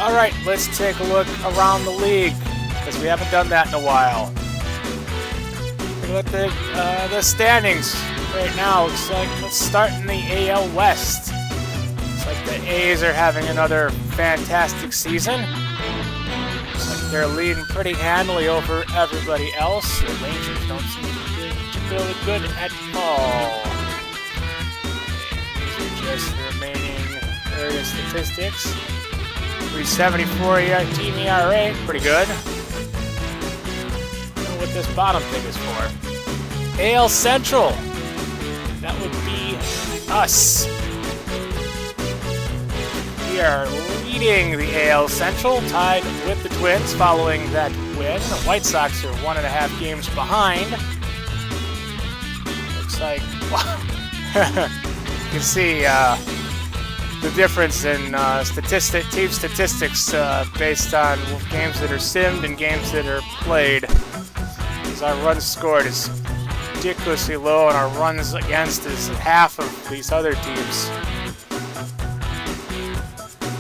All right, let's take a look around the league because we haven't done that in a while. Look at the standings right now. Looks like let's start in the AL West. Looks like the A's are having another fantastic season. Looks like they're leading pretty handily over everybody else. The Rangers don't seem to be particularly good at all. These are just the remaining area statistics. 3.74 team ERA, pretty good. What this bottom thing is for. AL Central. That would be us. We are leading the AL Central, tied with the Twins following that win. The White Sox are 1.5 games behind. Looks like you can see the difference in team statistics based on games that are simmed and games that are played. Our runs scored is ridiculously low, and our runs against is half of these other teams.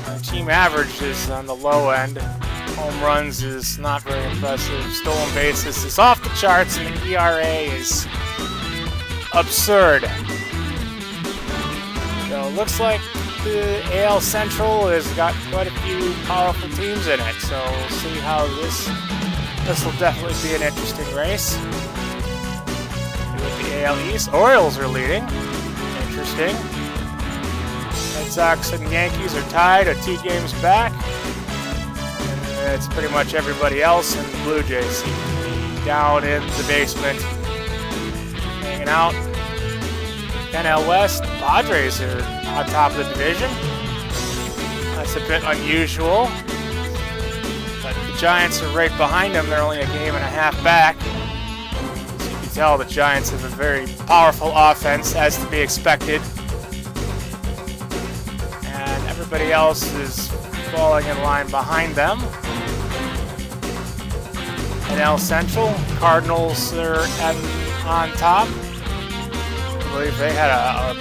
Our team average is on the low end. Home runs is not very impressive. Stolen bases is off the charts, and the ERA is absurd. So it looks like the AL Central has got quite a few powerful teams in it. So we'll see how this will definitely be an interesting race. With the AL East, Orioles are leading. Interesting. Red Sox and Yankees are tied at 2 games back. And it's pretty much everybody else, and the Blue Jays seem to be down in the basement, hanging out. NL West, Padres are on top of the division. That's a bit unusual. The Giants are right behind them. They're only a game and a half back. As you can tell, the Giants have a very powerful offense, as to be expected. And everybody else is falling in line behind them. NL Central, Cardinals are on top. I believe they had a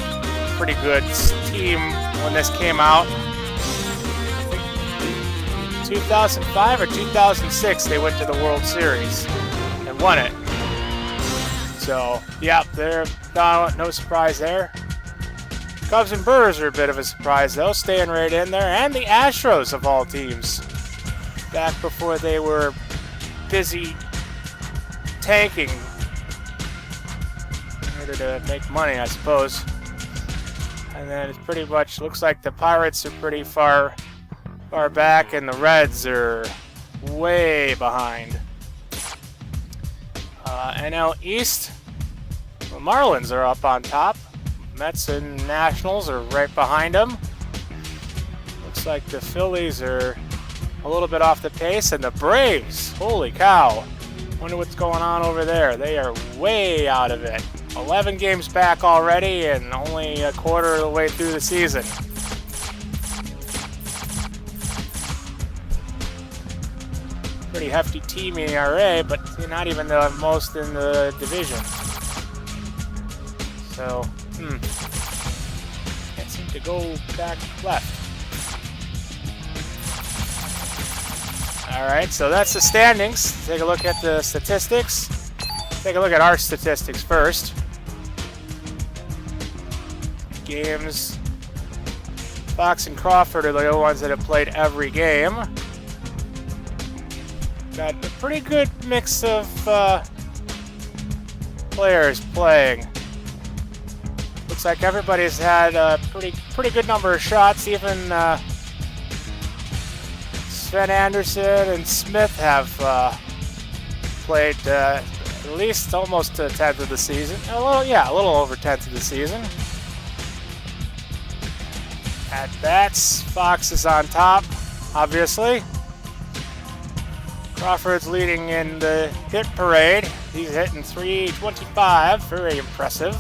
pretty good team when this came out. 2005 or 2006, they went to the World Series and won it. So, yeah, they're no surprise there. Cubs and Brewers are a bit of a surprise, though, staying right in there. And the Astros, of all teams, back before they were busy tanking in order to make money, I suppose. And then it pretty much looks like the Pirates are pretty far back, and the Reds are way behind. NL East, the Marlins are up on top. Mets and Nationals are right behind them. Looks like the Phillies are a little bit off the pace, and the Braves, holy cow. Wonder what's going on over there. They are way out of it. 11 games back already, and only a quarter of the way through the season. Pretty hefty team ERA, but not even the most in the division. So, can't seem to go back left. Alright, so that's the standings. Take a look at the statistics. Take a look at our statistics first. Games. Fox and Crawford are the only ones that have played every game. Got a pretty good mix of players playing. Looks like everybody's had a pretty good number of shots. Even Sven Anderson and Smith have played at least almost a tenth of the season. A little over tenth of the season. At bats, Fox is on top, obviously. Crawford's leading in the hit parade. He's hitting .325, very impressive.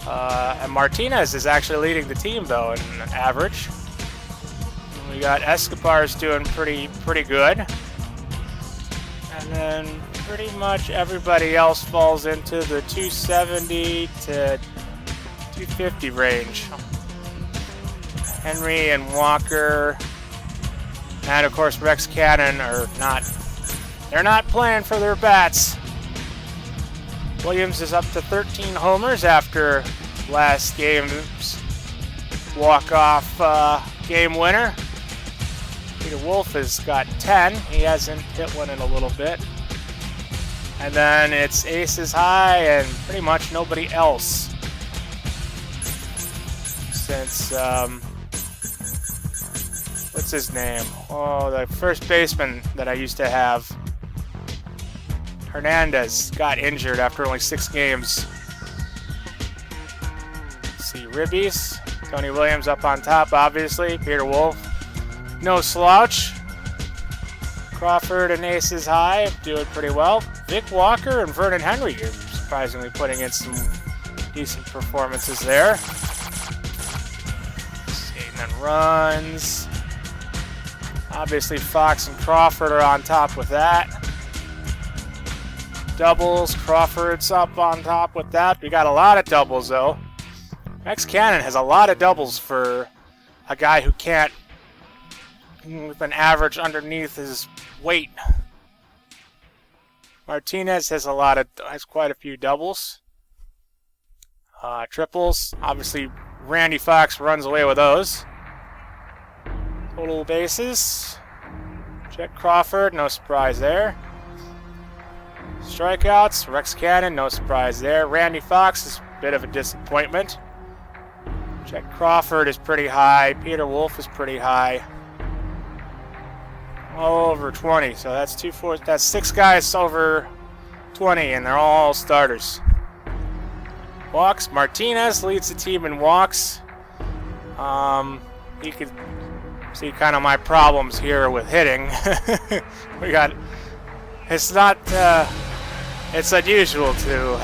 And Martinez is actually leading the team, though, in average. We got Escobar's doing pretty good. And then pretty much everybody else falls into the 270 to 250 range. Henry and Walker, and of course Rex Cannon are not. They're not playing for their bats. Williams is up to 13 homers after last game's walk-off game winner. Peter Wolf has got 10. He hasn't hit one in a little bit. And then it's aces high and pretty much nobody else. Since, what's his name? Oh, the first baseman that I used to have. Hernandez got injured after only 6 games. Let's see, Ribbies. Tony Williams up on top, obviously. Peter Wolf. No slouch. Crawford and aces high, doing pretty well. Vic Walker and Vernon Henry are surprisingly putting in some decent performances there. And then runs. Obviously Fox and Crawford are on top with that. Doubles, Crawford's up on top with that. We got a lot of doubles though. Rex Cannon has a lot of doubles for a guy who can't, with an average underneath his weight. Martinez has quite a few doubles. Triples, obviously Randy Fox runs away with those. Total bases. Chet Crawford, no surprise there. Strikeouts, Rex Cannon, no surprise there. Randy Fox is a bit of a disappointment. Chet Crawford is pretty high. Peter Wolf is pretty high. All over 20, so that's 6 guys over 20, and they're all starters. Walks, Martinez leads the team in walks. You could see kind of my problems here with hitting. It's unusual to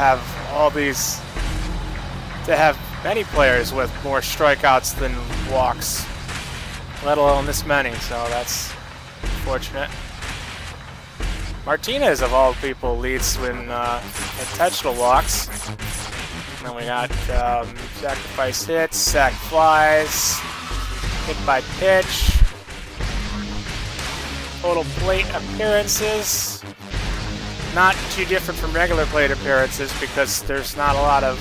have many players with more strikeouts than walks, let alone this many, so that's unfortunate. Martinez, of all people, leads when intentional walks. And then we got sacrifice hits, sac flies, hit by pitch, total plate appearances. Not too different from regular plate appearances because there's not a lot of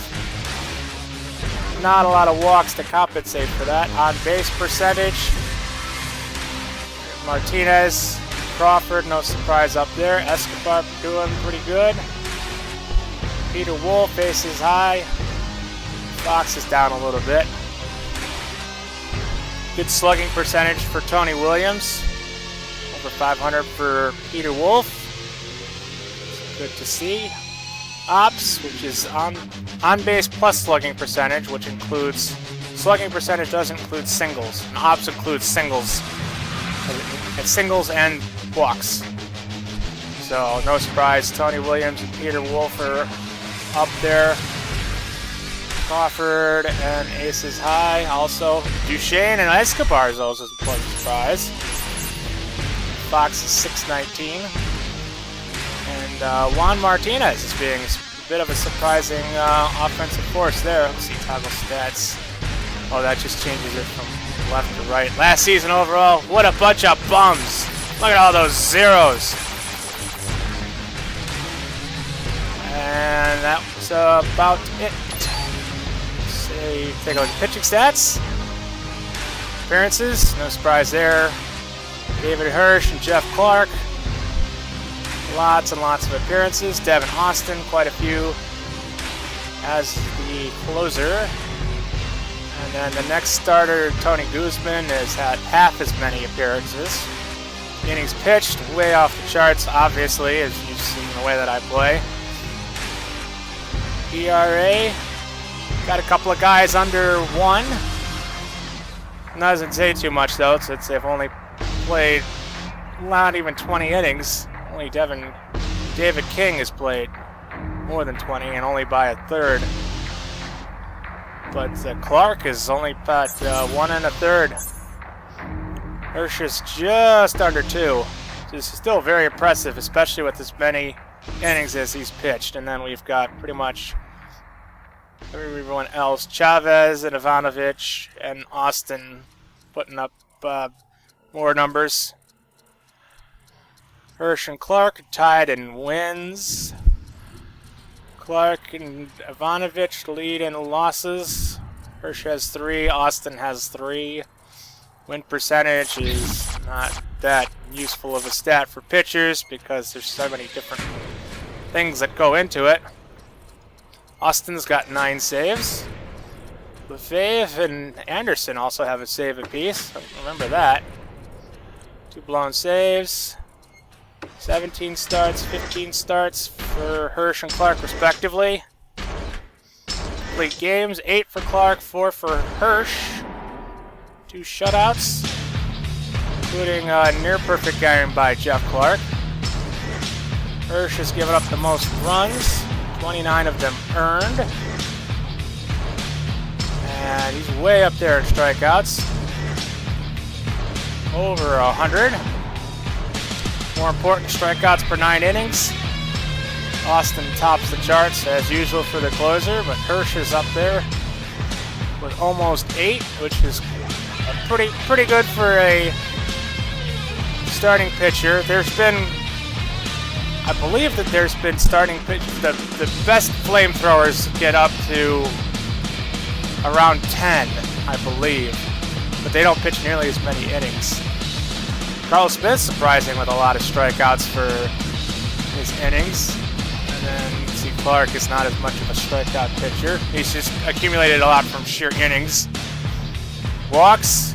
walks to compensate for that. On base percentage, Martinez, Crawford, no surprise up there. Escobar doing pretty good. Peter Wolf, bases high. Fox is down a little bit. Good slugging percentage for Tony Williams. Over 500 for Peter Wolf. Good to see. Ops, which is on base plus slugging percentage, which includes slugging percentage does include singles. And ops includes singles. And singles and walks. So no surprise, Tony Williams and Peter Wolf are up there. Crawford and aces high. Also, Duchesne and Escobar is also a pleasant surprise. Fox is 619. And Juan Martinez is being a bit of a surprising offensive force there. Let's see, toggle stats. Oh, that just changes it from left to right. Last season overall, what a bunch of bums. Look at all those zeros. And that was about it. Take a look at pitching stats. Appearances, no surprise there. David Hirsch and Jeff Clark. Lots and lots of appearances. Devin Austin, quite a few as the closer. And then the next starter, Tony Guzman, has had half as many appearances. Innings pitched, way off the charts, obviously, as you've seen the way that I play. ERA, got a couple of guys under 1. Doesn't say too much though, since they've only played not even 20 innings. Only David King has played more than 20 and only by a third. But Clark is only about 1 1/3. Hirsch is just under 2. This is still very impressive, especially with as many innings as he's pitched. And then we've got pretty much everyone else. Chavez and Ivanovic and Austin putting up more numbers. Hirsch and Clark tied in wins. Clark and Ivanovic lead in losses. Hirsch has 3, Austin has 3. Win percentage is not that useful of a stat for pitchers because there's so many different things that go into it. Austin's got 9 saves. Lefebvre and Anderson also have a save apiece. Remember that. 2 blown saves. 17 starts, 15 starts for Hirsch and Clark respectively. Complete games, 8 for Clark, 4 for Hirsch. 2 shutouts, including a near-perfect game by Jeff Clark. Hirsch has given up the most runs, 29 of them earned. And he's way up there in strikeouts. Over 100. More important, strikeouts per 9 innings. Austin tops the charts as usual for the closer, but Hirsch is up there with almost 8, which is pretty good for a starting pitcher. There's been, I believe that there's been starting pitchers, the best flamethrowers get up to around 10, I believe, but they don't pitch nearly as many innings. Carl Smith's surprising with a lot of strikeouts for his innings. And then you see Clark is not as much of a strikeout pitcher. He's just accumulated a lot from sheer innings. Walks.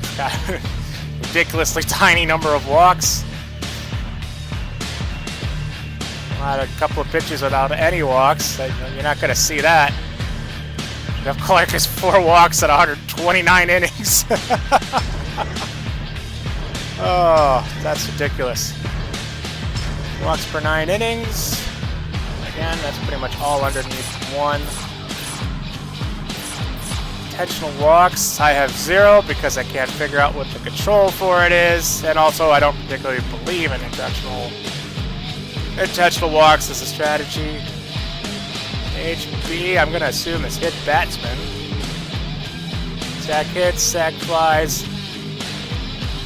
He's got a ridiculously tiny number of walks. A couple of pitches without any walks. You're not going to see that. Jeff Clark has 4 walks at 129 innings. Oh, that's ridiculous. Walks per 9 innings. Again, that's pretty much all underneath 1. Intentional walks, I have 0 because I can't figure out what the control for it is. And also, I don't particularly believe in intentional walks as a strategy. HB, I'm going to assume is hit batsman. Sack hits, sack flies.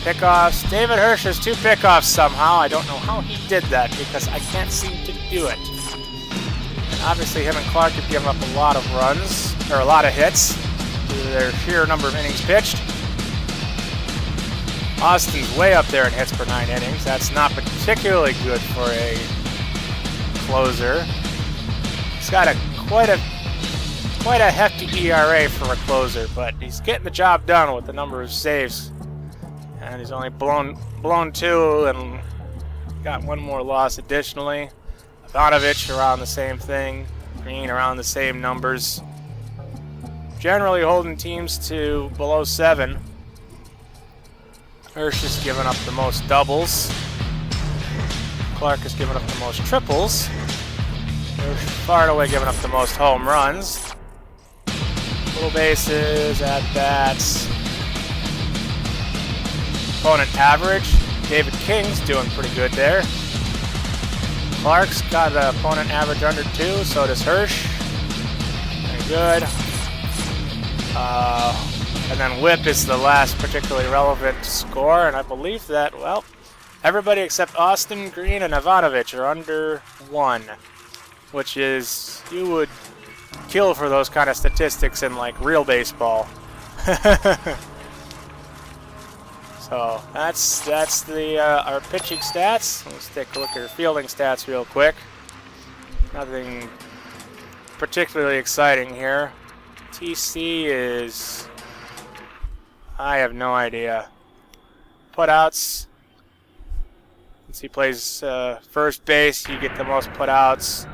Pickoffs. David Hirsch has 2 pickoffs somehow. I don't know how he did that because I can't seem to do it. And obviously him and Clark have given up a lot of runs, or a lot of hits, due to their sheer number of innings pitched. Austin's way up there in hits per 9 innings. That's not particularly good for a closer. He's got quite a hefty ERA for a closer, but he's getting the job done with the number of saves. And he's only blown 2 and got 1 more loss additionally. Ivanovic around the same thing. Green around the same numbers. Generally holding teams to below 7. Hirsch has given up the most doubles. Clark has given up the most triples. Hirsch far and away giving up the most home runs. Little bases, at-bats. Opponent average. David King's doing pretty good there. Clark's got an opponent average under 2, so does Hirsch. Very good. And then whip is the last particularly relevant score, and I believe that, well, everybody except Austin, Green, and Ivanovic are under 1, which is, you would kill for those kind of statistics in like real baseball. So that's the our pitching stats. Let's take a look at our fielding stats real quick. Nothing particularly exciting here. TC is, I have no idea. Putouts. Since he plays first base, you get the most putouts.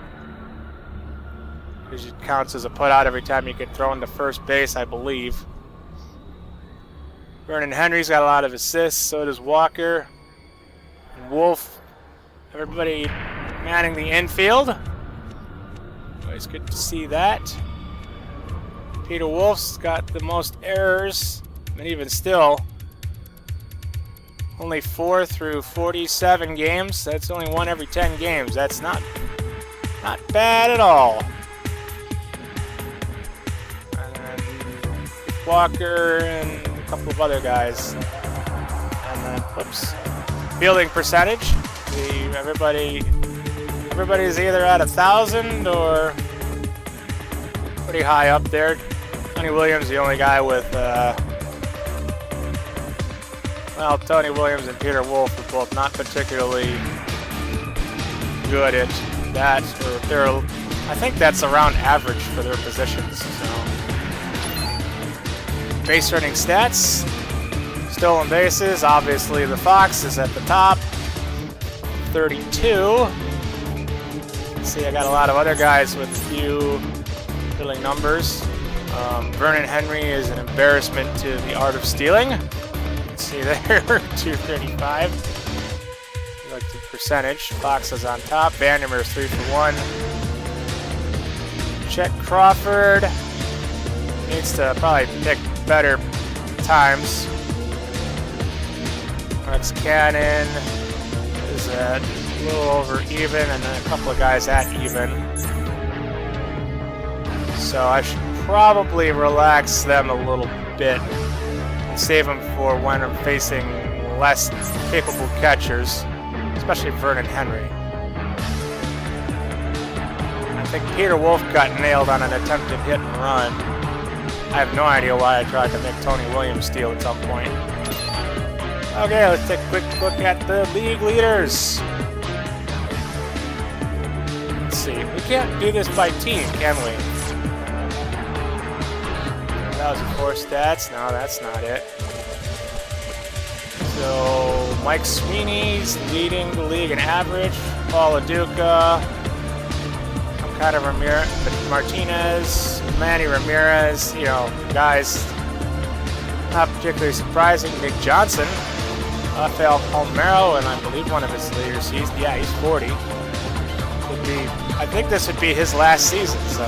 Because it counts as a putout every time you get thrown to first base, I believe. Vernon Henry's got a lot of assists, so does Walker. And Wolf, everybody manning the infield. Always good to see that. Peter Wolf's got the most errors, and even still, Only 4 through 47 games. That's only 1 every 10 games. That's not bad at all. And Walker and a couple of other guys. And then, whoops, fielding percentage. Everybody's either at 1,000 or pretty high up there. Tony Williams, the only guy with, well, Tony Williams and Peter Wolf are both not particularly good at that. Or I think that's around average for their positions. So, base running stats, stolen bases. Obviously, the Fox is at the top, 32. See, I got a lot of other guys with few filling numbers. Vernon Henry is an embarrassment to the art of stealing. You can see there, 235. Like the percentage. Fox is on top. Vandermeer is 3 for 1. Chet Crawford needs to probably pick better times. Rex Cannon is at a little over even, and then a couple of guys at even. So I should probably relax them a little bit and save them for when I'm facing less capable catchers, especially Vernon Henry. I think Peter Wolf got nailed on an attempted hit and run. I have no idea why I tried to make Tony Williams steal at some point. Okay, let's take a quick look at the league leaders. Let's see, we can't do this by team, can we? 2004 stats, no, that's not it. So, Mike Sweeney's leading the league in average. Paul LaDuca, kind of Martinez, Manny Ramirez, you know, guys not particularly surprising. Nick Johnson, Rafael Palmeiro, and I believe one of his leaders, he's 40. I think this would be his last season, so.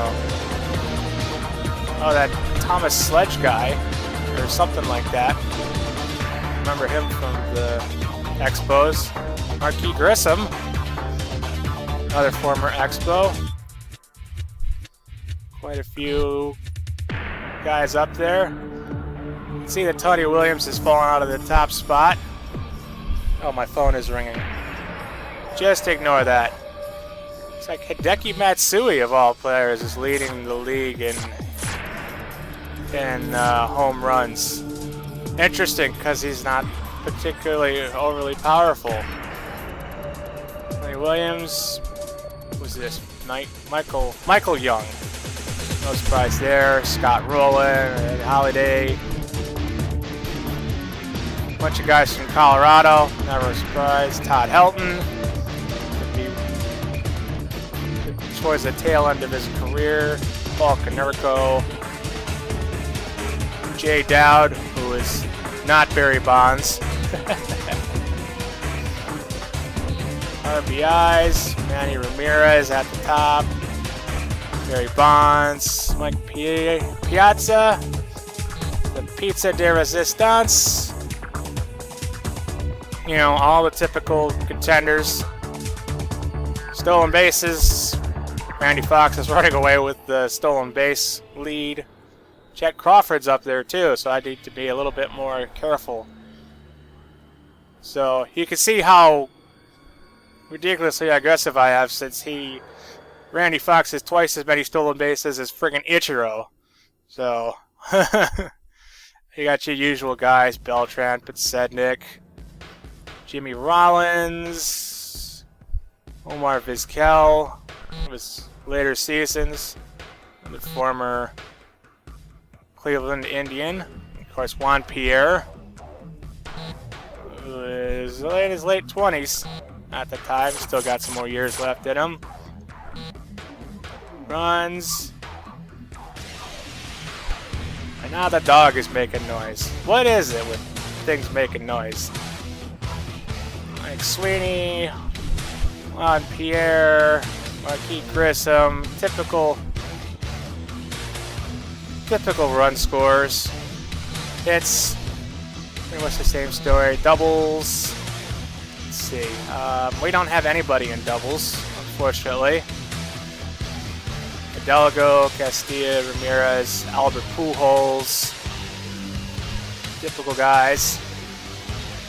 Oh, that Thomas Sledge guy, or something like that. Remember him from the Expos. Marquis Grissom, another former Expo. Quite a few guys up there. You can see that Tony Williams has fallen out of the top spot. Oh, my phone is ringing. Just ignore that. It's like Hideki Matsui, of all players, is leading the league in home runs. Interesting, because he's not particularly overly powerful. Tony Williams, who's this? Michael Young. No surprise there. Scott Rowland, Holiday. Bunch of guys from Colorado. Never a surprise. Todd Helton. Towards the tail end of his career. Paul Konerko. Jay Dowd, who is not Barry Bonds. RBIs. Manny Ramirez at the top. Barry Bonds, Mike Piazza, the Pizza de Resistance. You know, all the typical contenders. Stolen bases. Randy Fox is running away with the stolen base lead. Chet Crawford's up there too, so I need to be a little bit more careful. So you can see how ridiculously aggressive I have, since Randy Fox has twice as many stolen bases as friggin' Ichiro. So, you got your usual guys, Beltran, Podsednik, Jimmy Rollins, Omar Vizquel, of his later seasons, the former Cleveland Indian. Of course, Juan Pierre, who is in his late 20s at the time, still got some more years left in him. Runs. And now the dog is making noise. What is it with things making noise? Mike Sweeney, Juan Pierre, Marquis Grissom, typical run scores. Hits, pretty much the same story. Doubles. Let's see. We don't have anybody in doubles, unfortunately. Hidalgo, Castilla, Ramirez, Albert Pujols. Typical guys.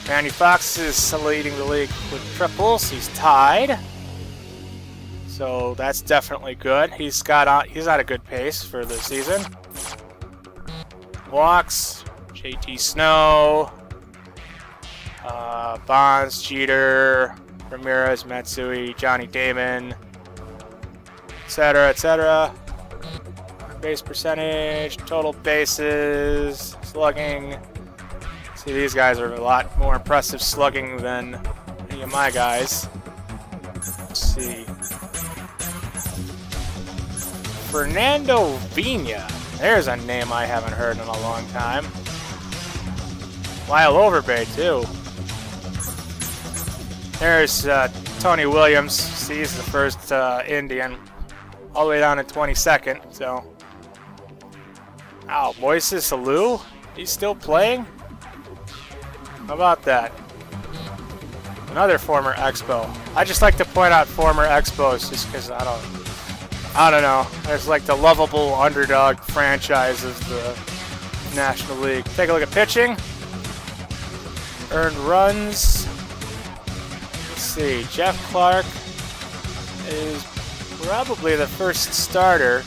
Randy Fox is leading the league with triples. He's tied. So that's definitely good. He's at a good pace for the season. Walks, JT Snow, Bonds, Jeter, Ramirez, Matsui, Johnny Damon, etc., etc. Base percentage, total bases, slugging. See, these guys are a lot more impressive slugging than any of my guys. Let's see. Fernando Vina. There's a name I haven't heard in a long time. Lyle Overbay, too. There's Tony Williams. See, he's the first Indian. All the way down to 22nd, so. Wow, Moises Alou? He's still playing? How about that? Another former Expo. I just like to point out former Expos just because I don't know. There's like the lovable underdog franchise of the National League. Take a look at pitching. Earned runs. Let's see. Jeff Clark is probably the first starter.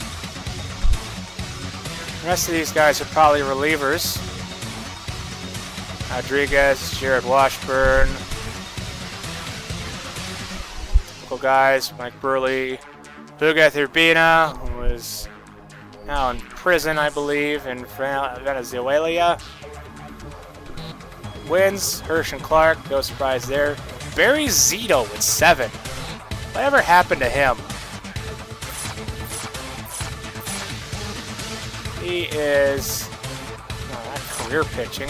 The rest of these guys are probably relievers. Rodriguez, Jared Washburn. Typical guys. Mike Burley. Bugeth Urbina, who was now in prison, I believe, in Venezuela. Wins, Hirsch and Clark, no surprise there. Barry Zito with 7. Whatever happened to him? He is not career pitching.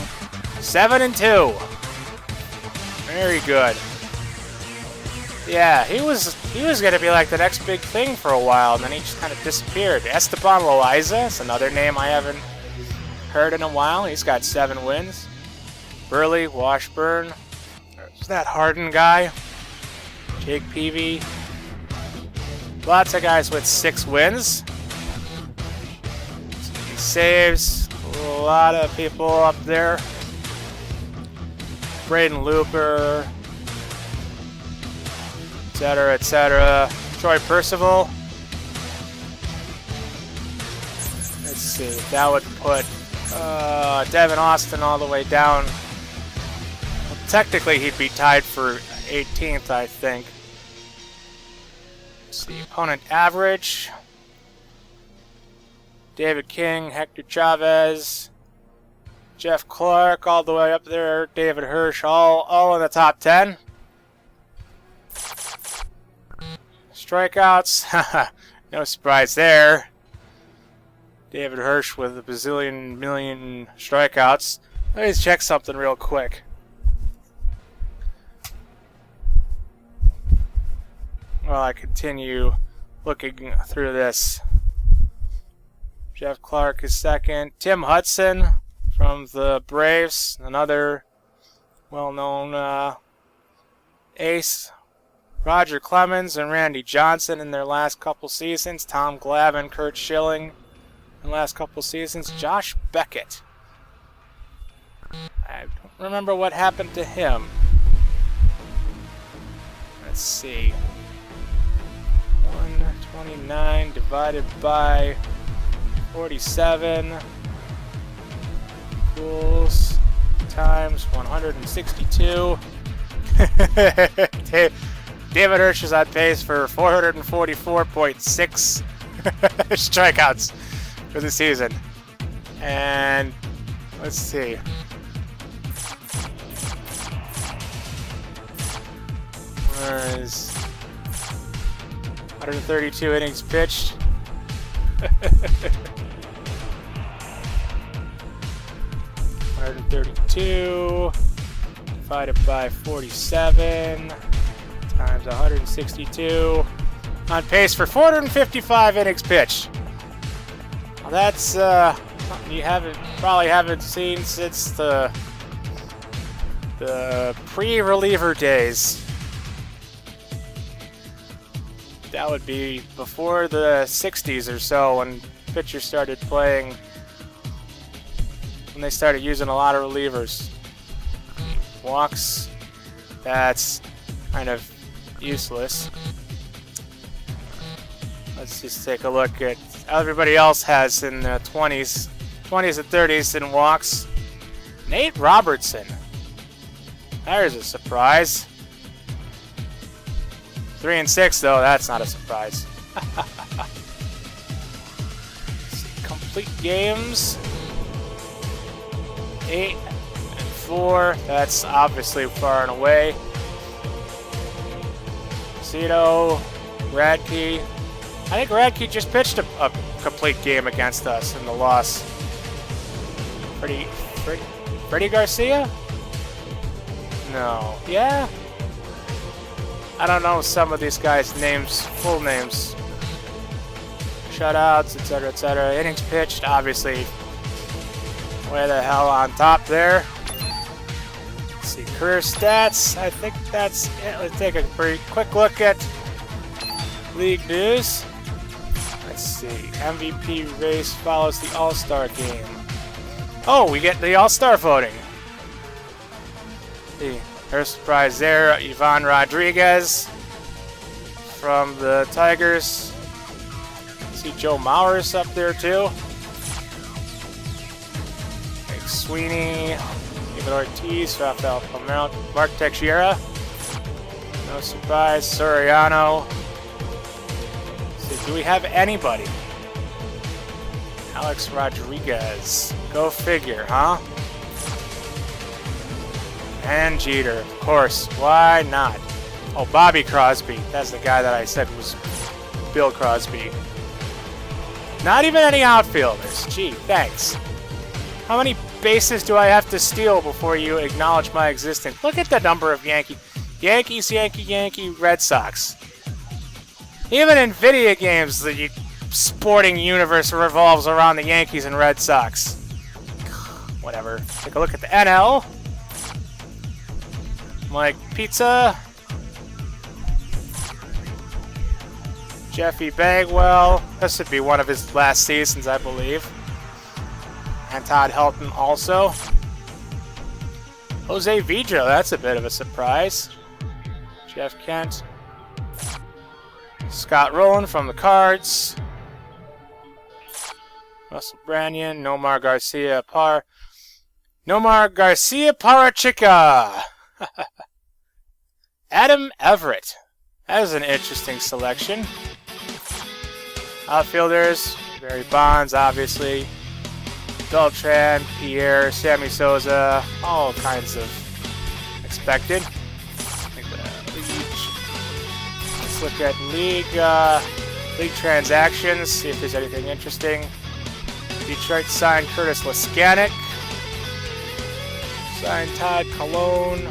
7-2. Very good. Yeah, he was going to be like the next big thing for a while, and then he just kind of disappeared. Esteban Loaiza is another name I haven't heard in a while. He's got 7 wins. Burley, Washburn. There's that Harden guy. Jake Peavy. Lots of guys with 6 wins. He saves. A lot of people up there. Braden Looper. Etc., etc. Troy Percival. Let's see. That would put Devin Austin all the way down. Well, technically, he'd be tied for 18th, I think. Let's see. Opponent average. David King, Hector Chavez, Jeff Clark, all the way up there. David Hirsch, all in the top 10. Strikeouts, no surprise there. David Hirsch with a bazillion million strikeouts. Let me check something real quick. While I continue looking through this. Jeff Clark is second. Tim Hudson from the Braves, another well-known ace. Roger Clemens and Randy Johnson in their last couple seasons. Tom Glavine, Kurt Schilling in the last couple seasons. Josh Beckett. I don't remember what happened to him. Let's see. 129 divided by 47 equals times 162. David Hirsch is on pace for 444.6 strikeouts for the season. And let's see. Where is 132 innings pitched? 132 divided by 47 times 162. On pace for 455 innings pitched. Well, that's something you probably haven't seen since the The pre-reliever days. That would be before the 60s or so, when pitchers started playing, when they started using a lot of relievers. Walks, that's kind of useless. Let's just take a look at how everybody else has in the 20s and 30s in walks. Nate Robertson. There's a surprise. 3 and 6 though, that's not a surprise. Complete games. 8 and 4, that's obviously far and away. Cito, Radke. I think Radke just pitched a complete game against us in the loss. Freddie Garcia? No. Yeah? I don't know some of these guys' names, full names. Shutouts, etc., etc. Innings pitched, obviously. Way the hell on top there. Let's see, career stats. I think that's it. Let's take a pretty quick look at league news. Let's see. MVP race follows the All-Star game. Oh, we get the All-Star voting. See, there's a surprise there. Ivan Rodriguez from the Tigers. See Joe Mauer's up there too. Nick Sweeney, David Ortiz, Rafael Palmeiro, Mark Teixeira. No surprise. Soriano. See, do we have anybody? Alex Rodriguez. Go figure, huh? And Jeter, of course. Why not? Oh, Bobby Crosby. That's the guy that I said was Bill Crosby. Not even any outfielders. Gee, thanks. How many bases do I have to steal before you acknowledge my existence? Look at the number of Yankees, Red Sox. Even in video games, the sporting universe revolves around the Yankees and Red Sox. Whatever. Take a look at the NL. Mike Pizza. Jeffy Bagwell. This would be one of his last seasons, I believe. And Todd Helton also. Jose Vidra, that's a bit of a surprise. Jeff Kent. Scott Rowland from the Cards. Russell Branyan. Nomar Garcia Parachica. Adam Everett. That is an interesting selection. Outfielders, Barry Bonds, obviously. Beltran, Pierre, Sammy Sosa, all kinds of expected. Let's look at league transactions, see if there's anything interesting. Detroit signed Curtis Laskanik. Signed Todd Colon.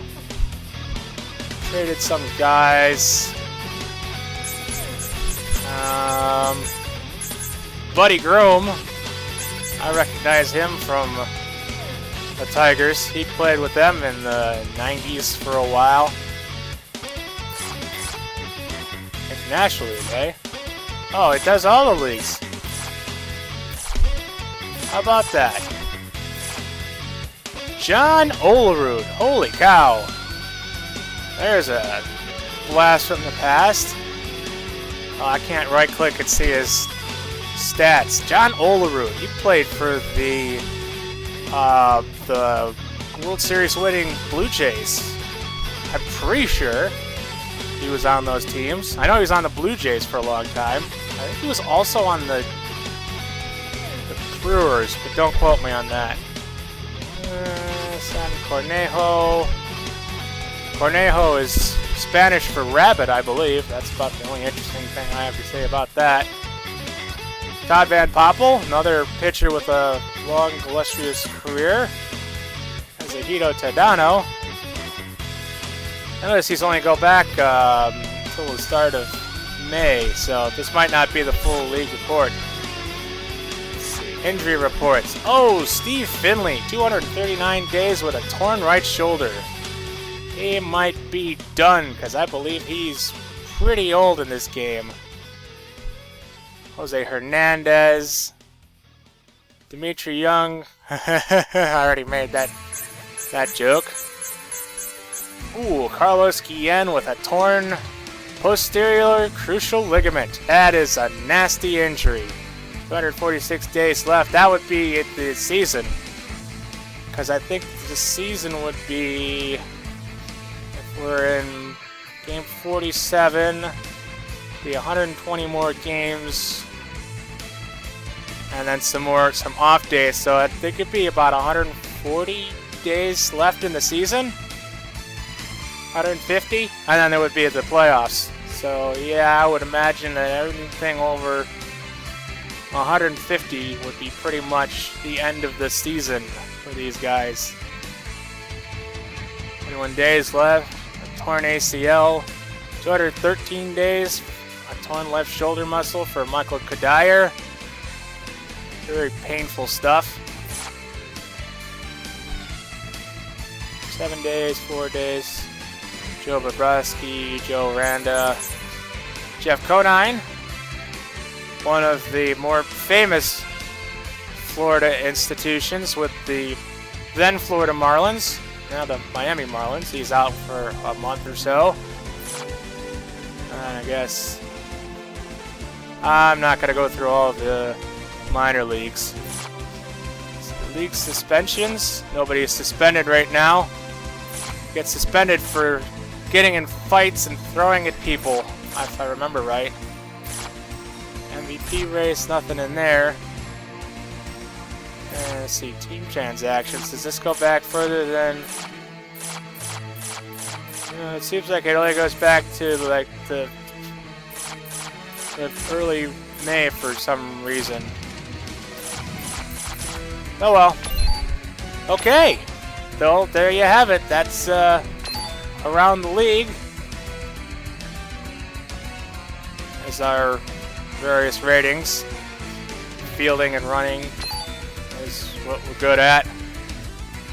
Traded some guys. Buddy Groom. I recognize him from the Tigers. He played with them in the 90s for a while. National League, eh? Oh, it does all the leagues. How about that? John Olerud. Holy cow. There's a blast from the past. Oh, I can't right-click and see his stats. John Olerud. He played for the World Series winning Blue Jays. I'm pretty sure he was on those teams. I know he was on the Blue Jays for a long time. I think he was also on the Brewers, but don't quote me on that. San Cornejo. Cornejo is Spanish for rabbit, I believe. That's about the only interesting thing I have to say about that. Todd Van Poppel, another pitcher with a long, illustrious career. Hideo Tadano. Notice he's only go back until the start of May, so this might not be the full league report. Let's see. Injury reports. Oh, Steve Finley, 239 days with a torn right shoulder. he might be done, because I believe he's pretty old in this game. Jose Hernandez, Dimitri Young. I already made that joke. Ooh, Carlos Guillen with a torn posterior crucial ligament. That is a nasty injury. 246 days left. That would be it, the season. Because I think the season would be, if we're in game 47, be 120 more games, and then some off days. So I think it'd be about 140 days left in the season. 150, and then there would be the playoffs. So yeah, I would imagine that everything over 150 would be pretty much the end of the season for these guys. 21 days left, a torn ACL, 213 days, a torn left shoulder muscle for Michael Kadire. Very painful stuff. 7 days, 4 days. Joe Bobrovsky, Joe Randa, Jeff Conine, one of the more famous Florida institutions with the then Florida Marlins, now the Miami Marlins. He's out for a month or so. And I guess I'm not going to go through all of the minor leagues. League suspensions. Nobody is suspended right now. Gets suspended for getting in fights and throwing at people, if I remember right. MVP race, nothing in there. And let's see, team transactions. Does this go back further than... it seems like it only goes back to like the early May for some reason. Oh well. Okay. So there you have it. That's around the league. There's our various ratings. Fielding and running is what we're good at.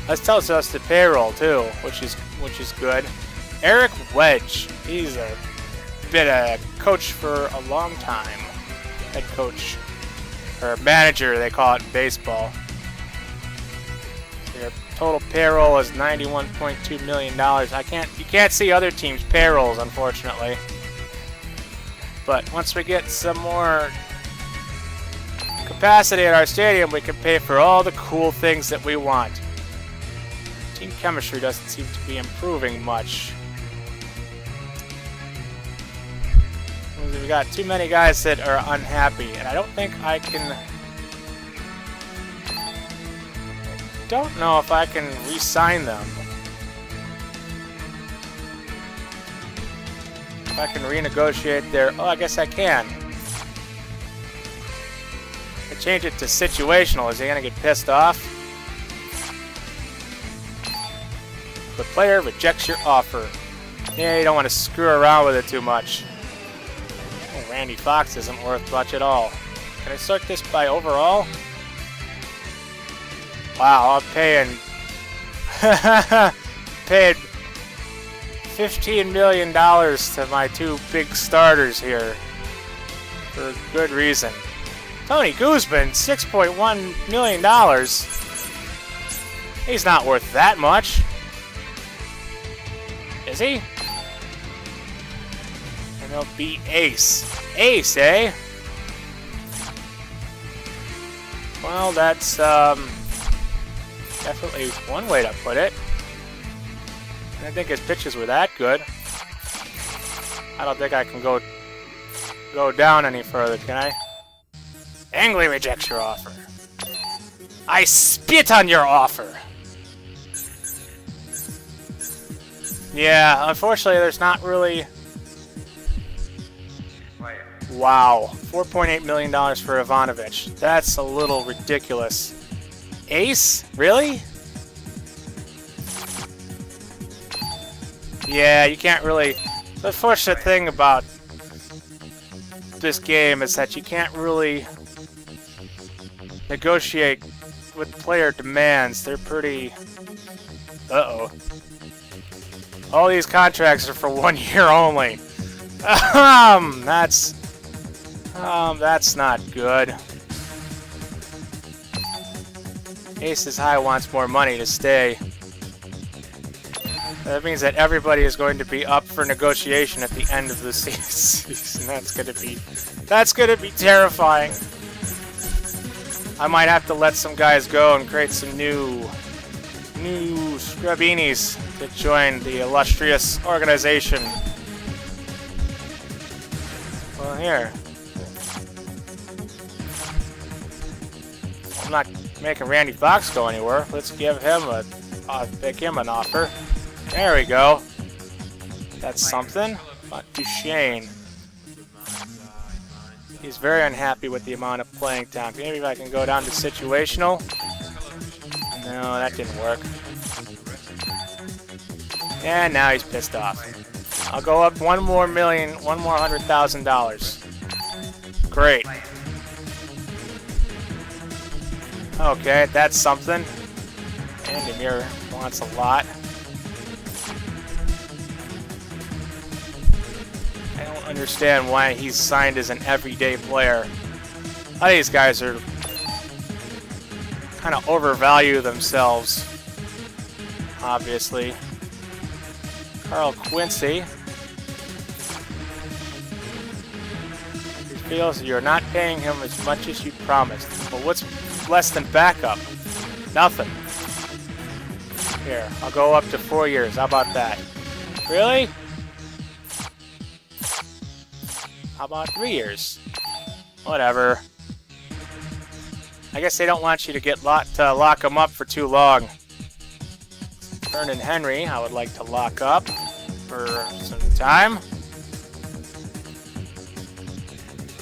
That tells us the payroll too, which is good. Eric Wedge, he's been a coach for a long time. Head coach or manager, they call it in baseball. Their total payroll is $91.2 million. You can't see other teams' payrolls, unfortunately. But once we get some more capacity at our stadium, we can pay for all the cool things that we want. Team chemistry doesn't seem to be improving much. We got too many guys that are unhappy, and I don't think I can... don't know if I can re-sign them. If I can renegotiate their... oh, I guess I can. I change it to situational. Is he going to get pissed off? The player rejects your offer. Yeah, you don't want to screw around with it too much. Oh, Randy Fox isn't worth much at all. Can I sort this by overall? Wow, I'm paying paid $15 million to my two big starters here for good reason. Tony Guzman, $6.1 million. He's not worth that much. Is he? And he'll beat Ace. Ace, eh? Well, that's definitely one way to put it. I didn't think his pitches were that good. I don't think I can go down any further, can I? Angrily rejects your offer. I spit on your offer. Yeah, unfortunately, there's not really... wow, $4.8 million for Ivanovic. That's a little ridiculous. Ace? Really? Yeah, you can't really... the unfortunate thing about this game is that you can't really negotiate with player demands. They're pretty... uh-oh. All these contracts are for 1 year only. That's not good. Aces High wants more money to stay. That means that everybody is going to be up for negotiation at the end of the season. That's gonna be terrifying. I might have to let some guys go and create some new scrubbinis to join the illustrious organization. Well, here. I'm not making Randy Fox go anywhere. Let's give him pick him an offer. There we go. That's something. But Duchesne. He's very unhappy with the amount of playing time. Maybe if I can go down to situational. No, that didn't work. And now he's pissed off. I'll go up one more $100,000. Great. Okay, that's something. And Demir wants a lot. I don't understand why he's signed as an everyday player. A lot of these guys are kind of overvalue themselves, obviously. Carl Quincy. He feels you're not paying him as much as you promised. Well, what's less than backup? Nothing. Here, I'll go up to 4 years. How about that? Really? How about 3 years? Whatever. I guess they don't want you to lock them up for too long. Vernon Henry, I would like to lock up for some time.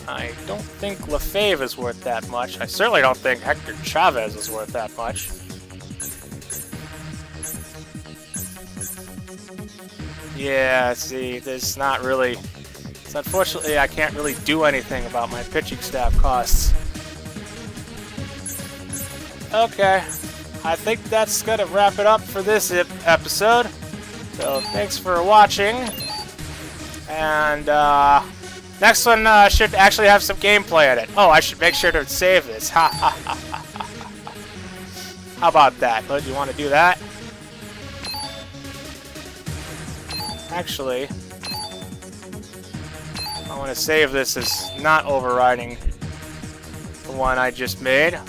I don't think Lefebvre is worth that much. I certainly don't think Hector Chavez is worth that much. Yeah, see, there's not really... Unfortunately, I can't really do anything about my pitching staff costs. Okay, I think that's going to wrap it up for this episode. So, thanks for watching. And, next one should actually have some gameplay in it. Oh, I should make sure to save this. Ha ha ha ha ha. How about that? Do you want to do that? Actually... I want to save this as not overriding the one I just made.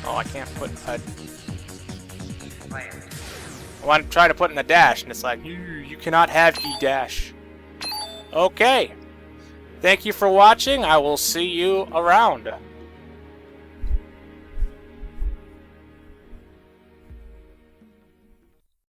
Oh, I can't put a... I want to try to put in a dash, and it's like, you cannot have E-dash. Okay. Thank you for watching. I will see you around.